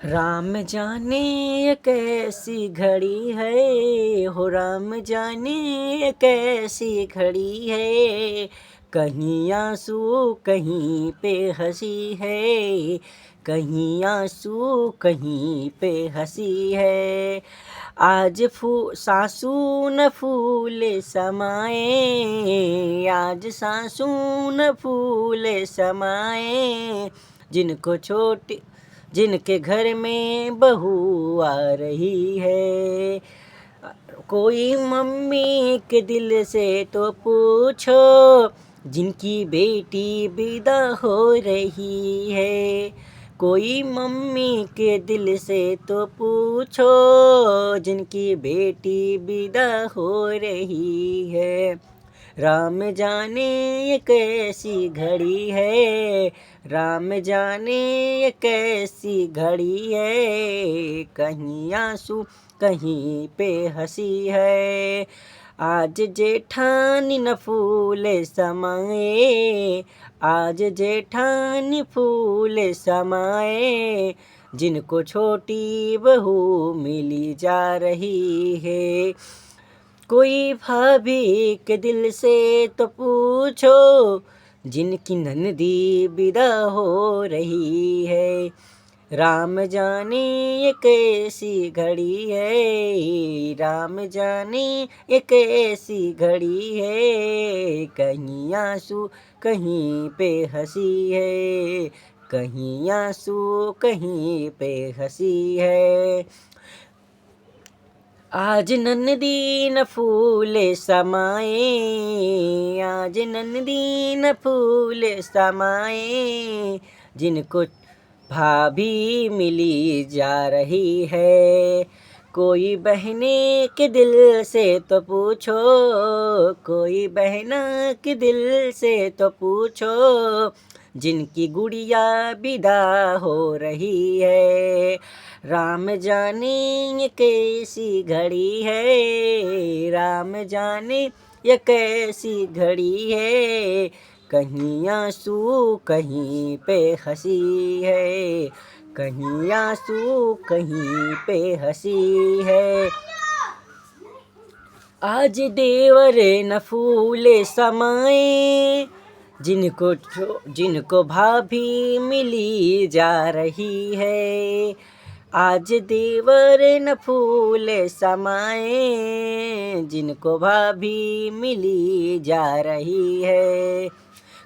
राम जाने ये कैसी घड़ी है, हो राम जाने ये कैसी घड़ी है। कहीं आंसू कहीं पे हंसी है, कहीं आंसू कहीं पे हंसी है। आज सासू न फूले समाए, आज सासू न फूले समाए। जिनको छोटी जिनके घर में बहू आ रही है, कोई मम्मी के दिल से तो पूछो, जिनकी बेटी विदा हो रही है। कोई मम्मी के दिल से तो पूछो, जिनकी बेटी विदा हो रही है। राम जाने ये कैसी घड़ी है, राम जाने ये कैसी घड़ी है। कहीं आंसू कहीं पे हंसी है। आज जेठानी न फूले समाए, आज जेठानी फूले समाए। जिनको छोटी बहू मिली जा रही है, कोई भाभी के दिल से तो पूछो, जिनकी नंदी विदा हो रही है। राम जाने ये कैसी घड़ी है, राम जाने ये कैसी घड़ी है। कहीं आंसू कहीं पे हंसी है, कहीं आंसू कहीं पे हंसी है। आज नंदी न फूले समाए, आज नंदी न फूले समाए। जिनको भाभी मिली जा रही है, कोई बहने के दिल से तो पूछो, कोई बहना के दिल से तो पूछो। जिनकी गुड़िया विदा हो रही है। राम जाने ये कैसी घड़ी है, राम जाने ये कैसी घड़ी है। कहीं आंसू कहीं पे हंसी है, कहीं आंसू कहीं पे हंसी है। आज देवर न फूले समाए, जिनको भाभी मिली जा रही है। आज देवर न फूले समाए, जिनको भाभी मिली जा रही है।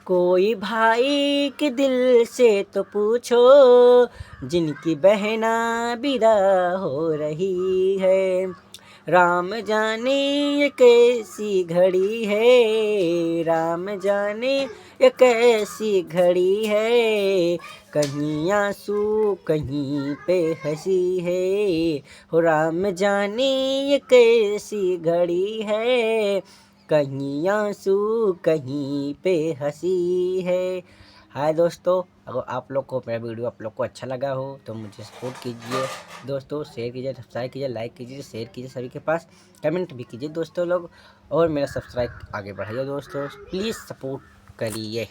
कोई भाई के दिल से तो पूछो, जिनकी बहना विदा हो रही है। राम जाने ये कैसी घड़ी है, राम जाने ये कैसी घड़ी है। कहीं आंसू कहीं पे हंसी है, हो राम जाने ये कैसी घड़ी है। कहीं आंसू कहीं पे हंसी है। हाय दोस्तों, अगर आप लोग को मेरा वीडियो आप लोग को अच्छा लगा हो तो मुझे सपोर्ट कीजिए दोस्तों, शेयर कीजिए, सब्सक्राइब कीजिए, लाइक कीजिए, शेयर कीजिए सभी के पास, कमेंट भी कीजिए दोस्तों लोग, और मेरा सब्सक्राइब आगे बढ़ाइए दोस्तों, प्लीज़ सपोर्ट करिए।